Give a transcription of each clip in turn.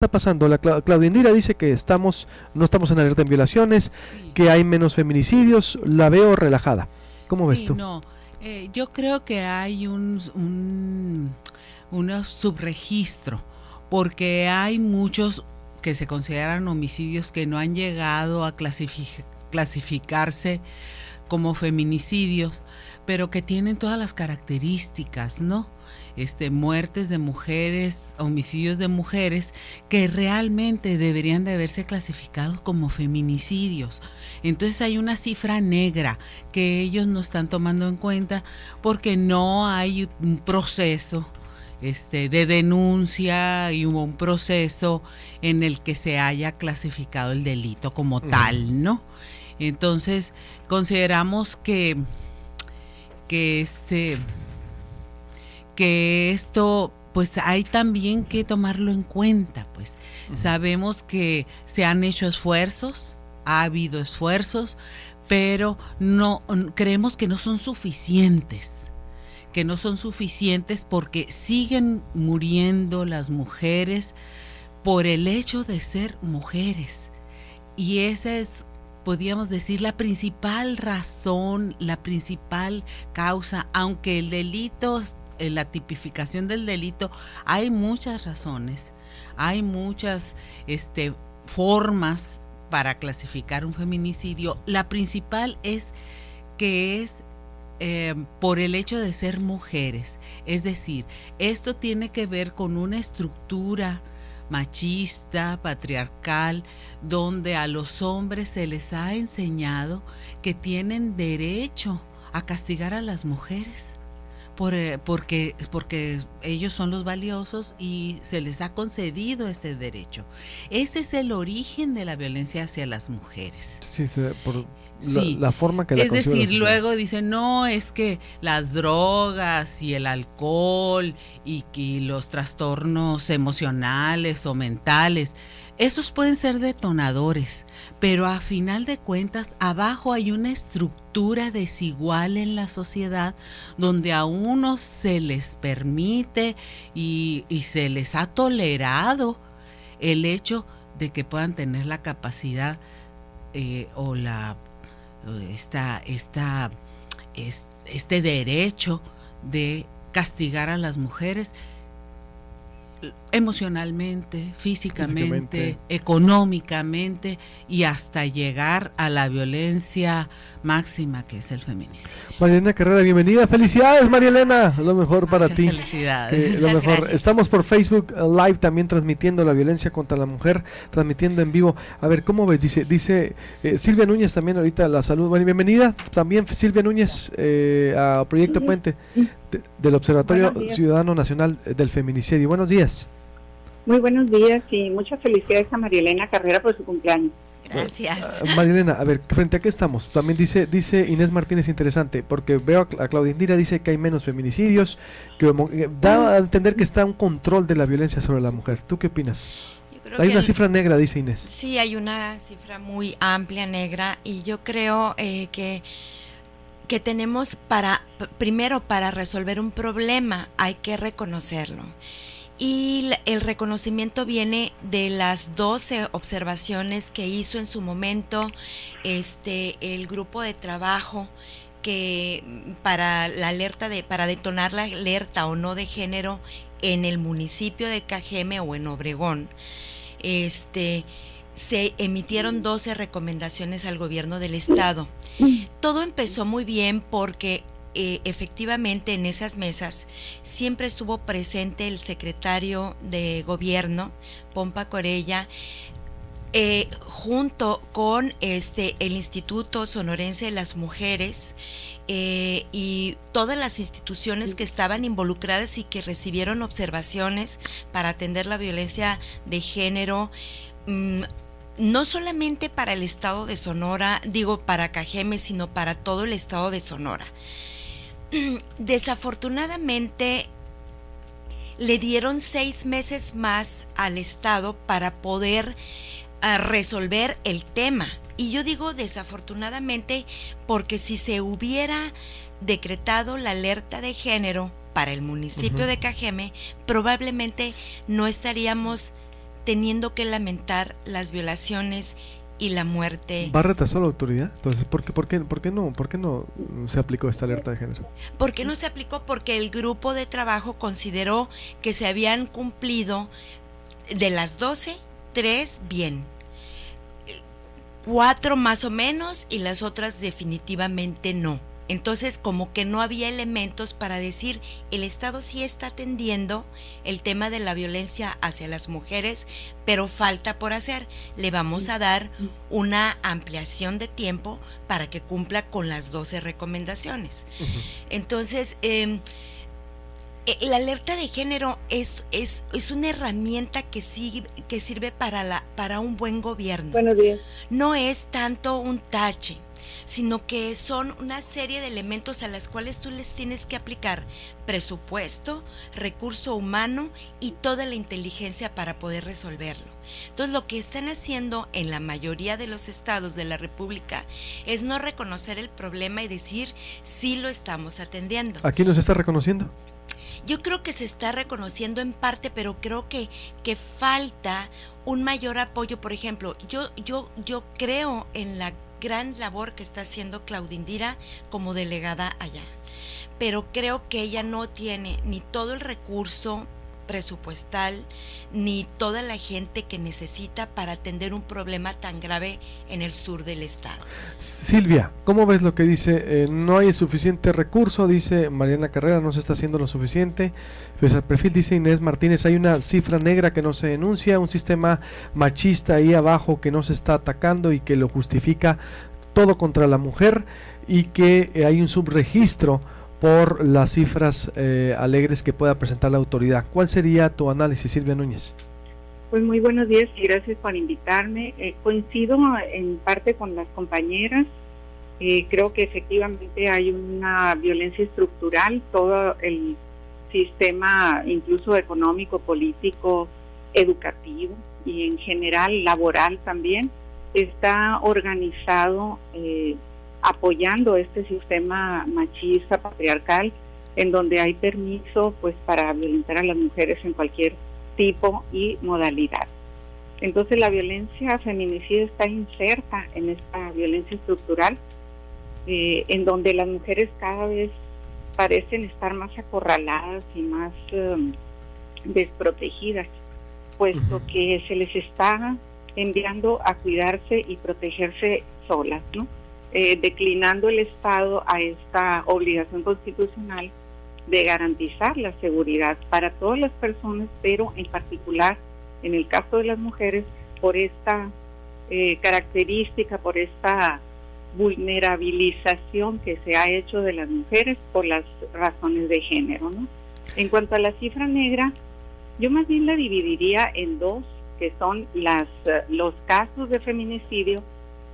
está pasando? Claudia Indira dice que no estamos en alerta en violaciones, Sí, que hay menos feminicidios, la veo relajada. ¿Cómo ves sí, tú? no. Yo creo que hay un subregistro, porque hay muchos que se consideran homicidios que no han llegado a clasificarse como feminicidios, pero que tienen todas las características, ¿no? Muertes de mujeres, homicidios de mujeres que realmente deberían de haberse clasificado como feminicidios. Entonces hay una cifra negra que ellos no están tomando en cuenta porque no hay un proceso de denuncia y hubo un proceso en el que se haya clasificado el delito como tal, ¿no? Entonces consideramos que que esto pues hay también que tomarlo en cuenta, pues sabemos que se han hecho esfuerzos, ha habido esfuerzos, pero no creemos que no son suficientes, porque siguen muriendo las mujeres por el hecho de ser mujeres. Y esa es, podríamos decir, la principal razón, la principal causa, aunque el delito, en la tipificación del delito, hay muchas razones, hay muchas formas para clasificar un feminicidio. La principal es que es por el hecho de ser mujeres. Es decir, esto tiene que ver con una estructura machista, patriarcal, donde a los hombres se les ha enseñado que tienen derecho a castigar a las mujeres. Porque ellos son los valiosos y se les ha concedido ese derecho. Ese es el origen de la violencia hacia las mujeres. Sí, por Sí, la forma que la es concibe la decir, sociedad. luego dicen, no, es que las drogas y el alcohol y los trastornos emocionales o mentales, esos pueden ser detonadores, pero a final de cuentas, abajo hay una estructura desigual en la sociedad donde a unos se les permite y se les ha tolerado el hecho de que puedan tener la capacidad o la esta, esta, este derecho de castigar a las mujeres emocionalmente, físicamente, económicamente y hasta llegar a la violencia máxima que es el feminicidio. Marielena Carrera, bienvenida. Felicidades, Marielena. Lo mejor para ti. Felicidades. Lo mejor. Estamos por Facebook Live también transmitiendo la violencia contra la mujer, transmitiendo en vivo. A ver, ¿cómo ves? Dice Silvia Núñez también ahorita la salud. Bueno, bienvenida también Silvia Núñez a Proyecto Puente del Observatorio Ciudadano Nacional del Feminicidio. Buenos días. Muy buenos días y muchas felicidades a Marielena Carrera por su cumpleaños. Gracias. Marielena, a ver, frente a qué estamos. También dice Inés Martínez, interesante, porque veo a Claudia Indira, dice que hay menos feminicidios, que da a entender que está un control de la violencia sobre la mujer. ¿Tú qué opinas? Hay una cifra negra, dice Inés. Sí, hay una cifra muy amplia, negra, y yo creo que tenemos primero para resolver un problema hay que reconocerlo. Y el reconocimiento viene de las 12 observaciones que hizo en su momento el grupo de trabajo que para detonar la alerta o no de género en el municipio de Cajeme o en Obregón. Se emitieron 12 recomendaciones al gobierno del estado. Todo empezó muy bien porque efectivamente en esas mesas siempre estuvo presente el secretario de gobierno, Pompa Corella, junto con el Instituto Sonorense de las Mujeres y todas las instituciones que estaban involucradas y que recibieron observaciones para atender la violencia de género, no solamente para el estado de Sonora, para Cajeme, sino para todo el estado de Sonora. Desafortunadamente le dieron 6 meses más al estado para poder resolver el tema, y yo digo desafortunadamente porque si se hubiera decretado la alerta de género para el municipio de Cajeme, probablemente no estaríamos teniendo que lamentar las violaciones y la muerte. ¿Va a retrasar la autoridad? Entonces, ¿por qué no se aplicó esta alerta de género? ¿Por qué no se aplicó? Porque el grupo de trabajo consideró que se habían cumplido de las 12, 3 bien, 4 más o menos y las otras definitivamente no. Entonces, como que no había elementos para decir, el Estado sí está atendiendo el tema de la violencia hacia las mujeres, pero falta por hacer. Le vamos a dar una ampliación de tiempo para que cumpla con las 12 recomendaciones. Entonces, la alerta de género es una herramienta que sirve para un buen gobierno. Buenos días. No es tanto un tache, sino que son una serie de elementos a las cuales tú les tienes que aplicar presupuesto, recurso humano y toda la inteligencia para poder resolverlo. Entonces, lo que están haciendo en la mayoría de los estados de la República es no reconocer el problema y decir, sí lo estamos atendiendo. ¿Aquí nos está reconociendo? Yo creo que se está reconociendo en parte, pero creo que falta un mayor apoyo. Por ejemplo, yo creo en la gran labor que está haciendo Claudia Indira como delegada allá, pero creo que ella no tiene ni todo el recurso presupuestal ni toda la gente que necesita para atender un problema tan grave en el sur del estado. Silvia, ¿cómo ves lo que dice? No hay suficiente recurso, dice Mariana Carrera, no se está haciendo lo suficiente. Pues al perfil dice Inés Martínez, hay una cifra negra que no se denuncia, un sistema machista ahí abajo que no se está atacando y que lo justifica todo contra la mujer, y que hay un subregistro por las cifras alegres que pueda presentar la autoridad. ¿Cuál sería tu análisis, Silvia Núñez? Pues muy buenos días y gracias por invitarme. Coincido en parte con las compañeras. Creo que efectivamente hay una violencia estructural, todo el sistema, incluso económico, político, educativo y en general laboral también, está organizado apoyando este sistema machista, patriarcal, en donde hay permiso pues para violentar a las mujeres en cualquier tipo y modalidad. Entonces la violencia feminicida está inserta en esta violencia estructural, en donde las mujeres cada vez parecen estar más acorraladas y más desprotegidas, puesto que se les está enviando a cuidarse y protegerse solas, ¿no? Declinando el Estado a esta obligación constitucional de garantizar la seguridad para todas las personas, pero en particular en el caso de las mujeres, por esta característica, por esta vulnerabilización que se ha hecho de las mujeres por las razones de género, ¿no? En cuanto a la cifra negra, yo más bien la dividiría en dos, que son los casos de feminicidio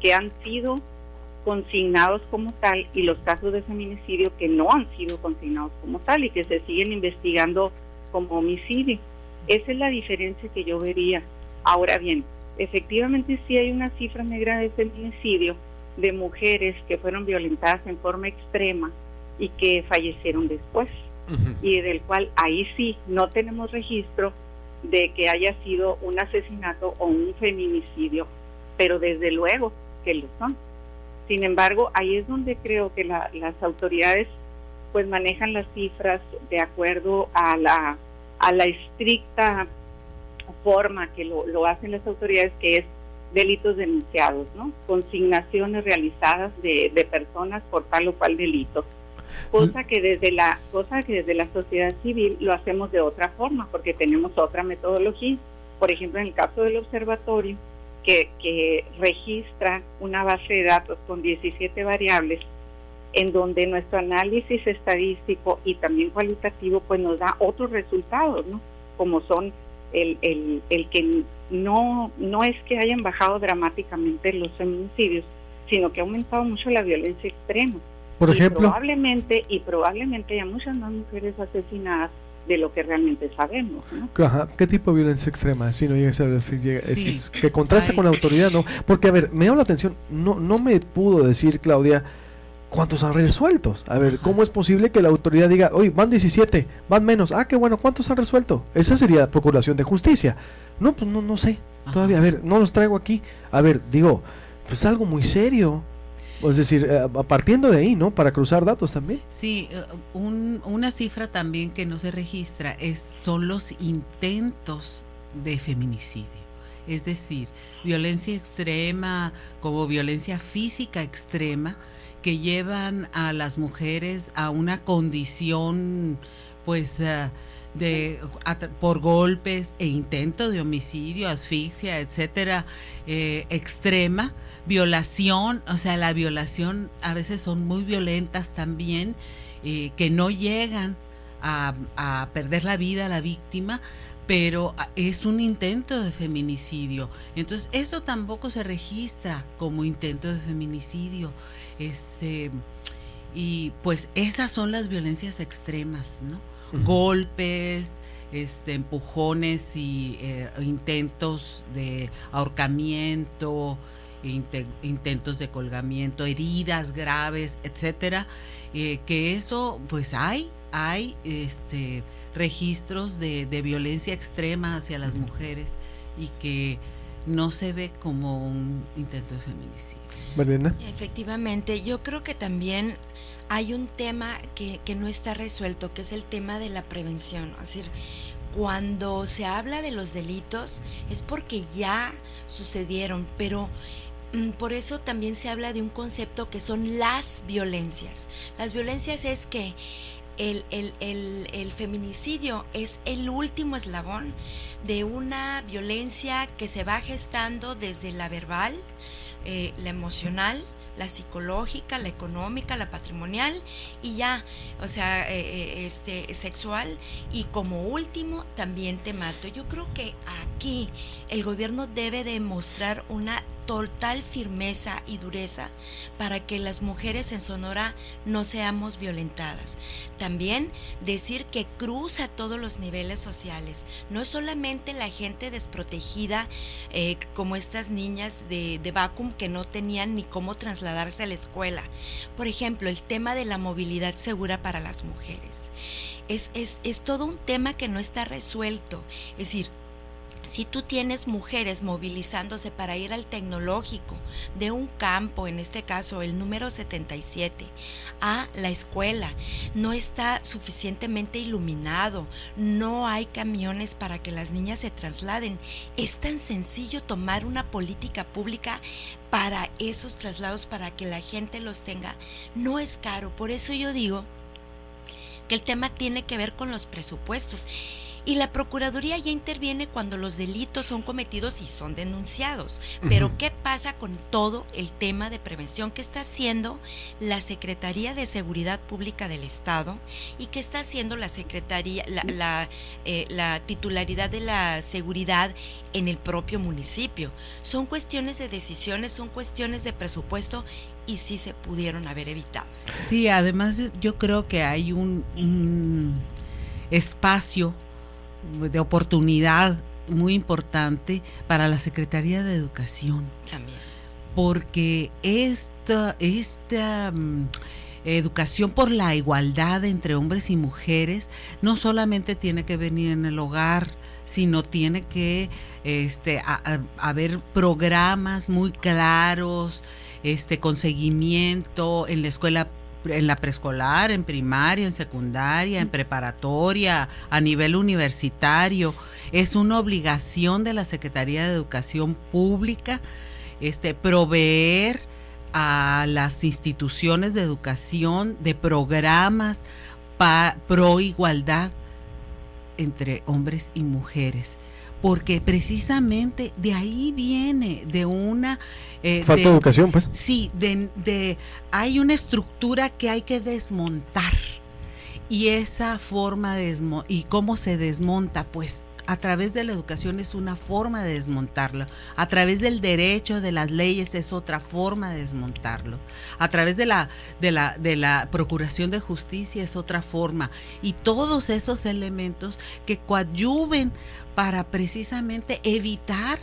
que han sido consignados como tal y los casos de feminicidio que no han sido consignados como tal y que se siguen investigando como homicidio. Esa es la diferencia que yo vería. Ahora bien, efectivamente sí hay una cifra negra de feminicidio de mujeres que fueron violentadas en forma extrema y que fallecieron después, y del cual ahí sí no tenemos registro de que haya sido un asesinato o un feminicidio, pero desde luego que lo son. Sin embargo, ahí es donde creo que las autoridades pues manejan las cifras de acuerdo a la estricta forma que lo hacen las autoridades, que es delitos denunciados, ¿no? Consignaciones realizadas de personas por tal o cual delito. Cosa que desde la sociedad civil lo hacemos de otra forma, porque tenemos otra metodología. Por ejemplo, en el caso del observatorio, que registra una base de datos con 17 variables, en donde nuestro análisis estadístico y también cualitativo pues nos da otros resultados, ¿no? Como son el que no es que hayan bajado dramáticamente los feminicidios, sino que ha aumentado mucho la violencia extrema. Por ejemplo, probablemente hay muchas más mujeres asesinadas de lo que realmente sabemos, ¿no? Ajá. ¿Qué tipo de violencia extrema? Si no llega a ser que contrasta con la autoridad, ¿no? Porque, a ver, me llama la atención, no me pudo decir, Claudia, ¿cuántos han resuelto? A ver, ¿cómo es posible que la autoridad diga, oye, van 17, van menos? Ah, qué bueno, ¿cuántos han resuelto? Esa sería procuración de justicia. No, pues no sé, todavía, a ver, no los traigo aquí. A ver, digo, pues algo muy serio. Es decir, partiendo de ahí, ¿no? Para cruzar datos también. Sí, una cifra también que no se registra son los intentos de feminicidio. Es decir, violencia extrema como violencia física extrema que llevan a las mujeres a una condición, pues, por golpes e intento de homicidio, asfixia, etcétera, extrema, violación, o sea, la violación a veces son muy violentas también, que no llegan a perder la vida a la víctima, pero es un intento de feminicidio. Entonces, eso tampoco se registra como intento de feminicidio. Y pues esas son las violencias extremas, ¿no? Golpes, empujones y intentos de ahorcamiento, intentos de colgamiento, heridas graves, etcétera, que eso pues hay registros de violencia extrema hacia las mujeres y que no se ve como un intento de feminicidio. Mariana. Efectivamente, yo creo que también hay un tema que no está resuelto, que es el tema de la prevención. Es decir, cuando se habla de los delitos es porque ya sucedieron, pero por eso también se habla de un concepto que son las violencias. Las violencias es que el feminicidio es el último eslabón de una violencia que se va gestando desde la verbal, la emocional, la psicológica, la económica, la patrimonial y ya, o sea, sexual, y como último también te mato. Yo creo que aquí el gobierno debe demostrar una total firmeza y dureza para que las mujeres en Sonora no seamos violentadas. También decir que cruza todos los niveles sociales, no es solamente la gente desprotegida, como estas niñas de Vacum que no tenían ni cómo trasladarse a la escuela. Por ejemplo, el tema de la movilidad segura para las mujeres. Es todo un tema que no está resuelto. Es decir, si tú tienes mujeres movilizándose para ir al tecnológico de un campo, en este caso el número 77, a la escuela, no está suficientemente iluminado, no hay camiones para que las niñas se trasladen, es tan sencillo tomar una política pública para esos traslados, para que la gente los tenga, no es caro. Por eso yo digo que el tema tiene que ver con los presupuestos. Y la Procuraduría ya interviene cuando los delitos son cometidos y son denunciados. Pero ¿qué pasa con todo el tema de prevención que está haciendo la Secretaría de Seguridad Pública del Estado y que está haciendo la Secretaría, la titularidad de la seguridad en el propio municipio? Son cuestiones de decisiones, son cuestiones de presupuesto y sí se pudieron haber evitado. Sí, además yo creo que hay un espacio de oportunidad muy importante para la Secretaría de Educación. También. Porque esta educación por la igualdad entre hombres y mujeres no solamente tiene que venir en el hogar, sino tiene que haber programas muy claros, con seguimiento en la escuela, en la preescolar, en primaria, en secundaria, en preparatoria, a nivel universitario. Es una obligación de la Secretaría de Educación Pública proveer a las instituciones de educación de programas pro igualdad entre hombres y mujeres, porque precisamente de ahí viene, de una falta de educación, pues. Sí, hay una estructura que hay que desmontar, y esa forma y cómo se desmonta, pues a través de la educación es una forma de desmontarlo, a través del derecho, de las leyes es otra forma de desmontarlo, a través de la procuración de justicia es otra forma, y todos esos elementos que coadyuven para precisamente evitar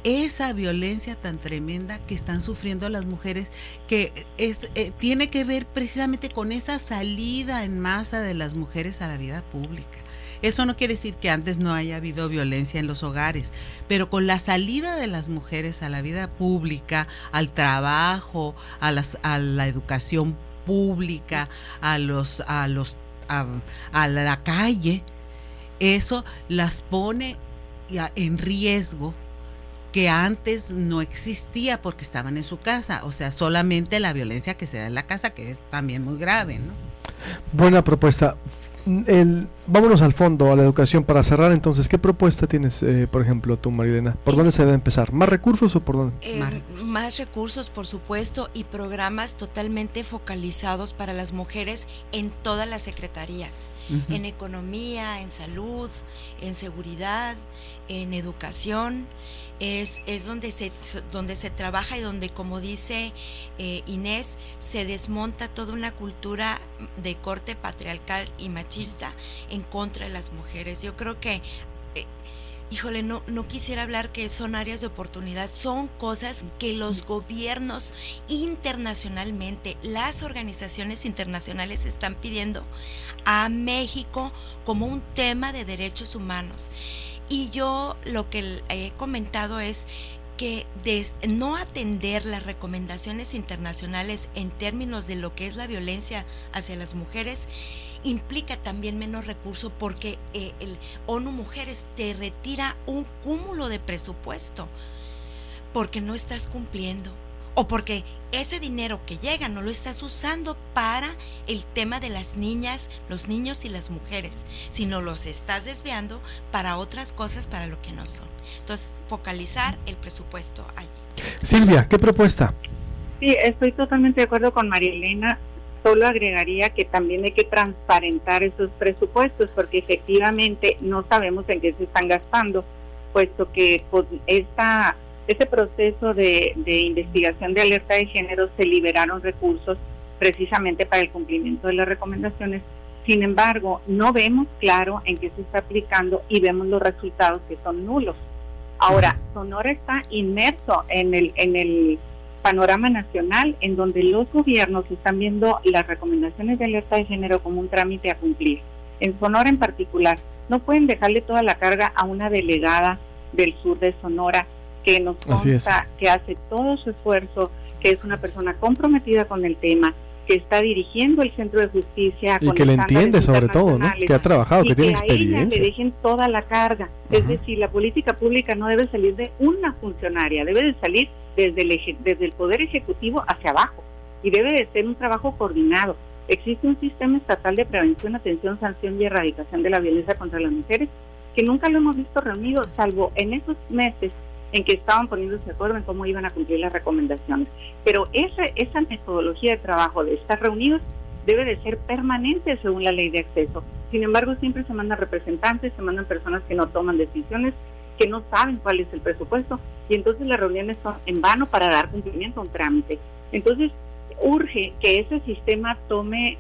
esa violencia tan tremenda que están sufriendo las mujeres, que tiene que ver precisamente con esa salida en masa de las mujeres a la vida pública. Eso no quiere decir que antes no haya habido violencia en los hogares, pero con la salida de las mujeres a la vida pública, al trabajo, a la educación pública, a la calle, eso las pone en riesgo que antes no existía porque estaban en su casa, o sea, solamente la violencia que se da en la casa, que es también muy grave, ¿no? Buena propuesta. Vámonos al fondo, a la educación, para cerrar. Entonces, ¿qué propuesta tienes, por ejemplo, tú, Marilena? ¿Por dónde se debe empezar? ¿Más recursos o por dónde? Más recursos, por supuesto, y programas totalmente focalizados para las mujeres en todas las secretarías, en economía, en salud, en seguridad, en educación. Es donde se trabaja y donde, como dice Inés, se desmonta toda una cultura de corte patriarcal y machista en contra de las mujeres. Yo creo que, híjole, no quisiera hablar que son áreas de oportunidad, son cosas que los gobiernos internacionalmente, las organizaciones internacionales están pidiendo a México como un tema de derechos humanos. Y yo lo que he comentado es que no atender las recomendaciones internacionales en términos de lo que es la violencia hacia las mujeres implica también menos recursos, porque el ONU Mujeres te retira un cúmulo de presupuesto porque no estás cumpliendo, o porque ese dinero que llega no lo estás usando para el tema de las niñas, los niños y las mujeres, sino los estás desviando para otras cosas, para lo que no son. Entonces, focalizar el presupuesto allí. Silvia, ¿qué propuesta? Sí, estoy totalmente de acuerdo con María Elena. Solo agregaría que también hay que transparentar esos presupuestos, porque efectivamente no sabemos en qué se están gastando, puesto que pues, ese proceso de investigación de alerta de género se liberaron recursos precisamente para el cumplimiento de las recomendaciones. Sin embargo, no vemos claro en qué se está aplicando y vemos los resultados que son nulos. Ahora, Sonora está inmerso en el panorama nacional, en donde los gobiernos están viendo las recomendaciones de alerta de género como un trámite a cumplir. En Sonora en particular, no pueden dejarle toda la carga a una delegada del sur de Sonora, que nos consta que hace todo su esfuerzo, que es una persona comprometida con el tema, que está dirigiendo el centro de justicia y que le entiende sobre todo, ¿no? Que ha trabajado, que tiene experiencia. A ella le dejen toda la carga. Es decir, la política pública no debe salir de una funcionaria, debe de salir desde el poder ejecutivo hacia abajo, y debe de ser un trabajo coordinado. Existe un sistema estatal de prevención, atención, sanción y erradicación de la violencia contra las mujeres que nunca lo hemos visto reunido, salvo en esos meses en que estaban poniéndose de acuerdo en cómo iban a cumplir las recomendaciones. Pero esa metodología de trabajo de estar reunidos debe de ser permanente según la ley de acceso. Sin embargo, siempre se mandan representantes, se mandan personas que no toman decisiones, que no saben cuál es el presupuesto, y entonces las reuniones son en vano para dar cumplimiento a un trámite. Entonces, urge que ese sistema tome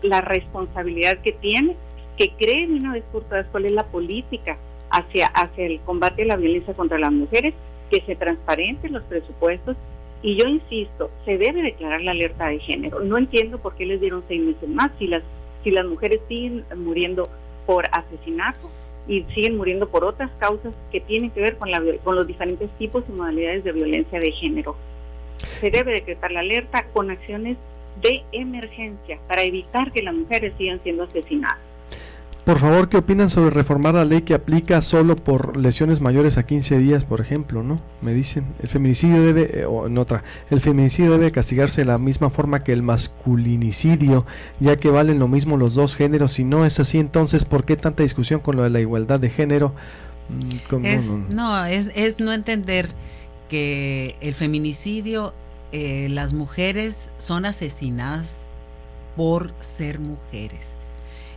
la responsabilidad que tiene, que cree de una vez por todas cuál es la política hacia el combate a la violencia contra las mujeres, que se transparenten los presupuestos, y yo insisto, se debe declarar la alerta de género. No entiendo por qué les dieron 6 meses más si las mujeres siguen muriendo por asesinato y siguen muriendo por otras causas que tienen que ver con los diferentes tipos y modalidades de violencia de género. Se debe decretar la alerta con acciones de emergencia para evitar que las mujeres sigan siendo asesinadas. Por favor, ¿qué opinan sobre reformar la ley que aplica solo por lesiones mayores a 15 días, por ejemplo, ¿no? Me dicen, el feminicidio debe castigarse de la misma forma que el masculinicidio, ya que valen lo mismo los dos géneros. Si no es así, entonces, ¿por qué tanta discusión con lo de la igualdad de género? Es no entender que el feminicidio, las mujeres son asesinadas por ser mujeres.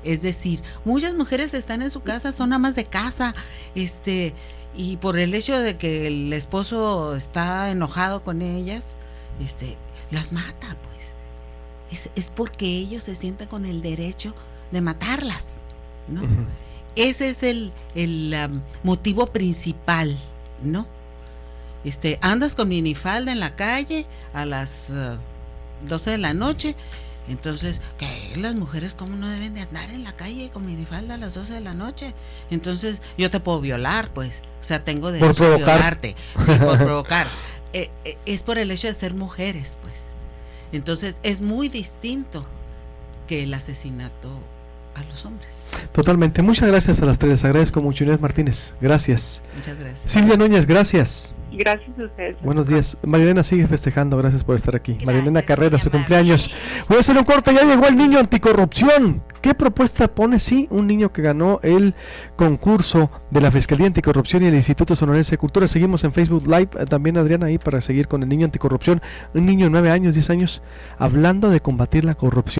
Es decir, muchas mujeres están en su casa, son amas de casa, y por el hecho de que el esposo está enojado con ellas, las mata, pues. Es porque ellos se sienten con el derecho de matarlas, ¿no? Ese es el motivo principal, ¿no? andas con minifalda en la calle a las 12 de la noche. Entonces, ¿qué? Las mujeres cómo no deben de andar en la calle con minifalda a las 12 de la noche. Entonces, yo te puedo violar, pues. O sea, tengo derecho a violarte. Sí, por provocar. Es por el hecho de ser mujeres, pues. Entonces, es muy distinto que el asesinato a los hombres. Totalmente. Muchas gracias a las tres. Les agradezco mucho. Inés Martínez, gracias. Muchas gracias. Silvia Núñez, gracias. Gracias a ustedes. Buenos días. Marilena sigue festejando, gracias por estar aquí. Gracias, Marilena Carrera, su amable. cumpleaños. Voy a hacer un corte, ya llegó el niño anticorrupción. ¿Qué propuesta pone? Sí, un niño que ganó el concurso de la Fiscalía Anticorrupción y el Instituto Sonorense de Cultura. Seguimos en Facebook Live, también Adriana ahí para seguir con el niño anticorrupción. Un niño de 9 años, 10 años, hablando de combatir la corrupción.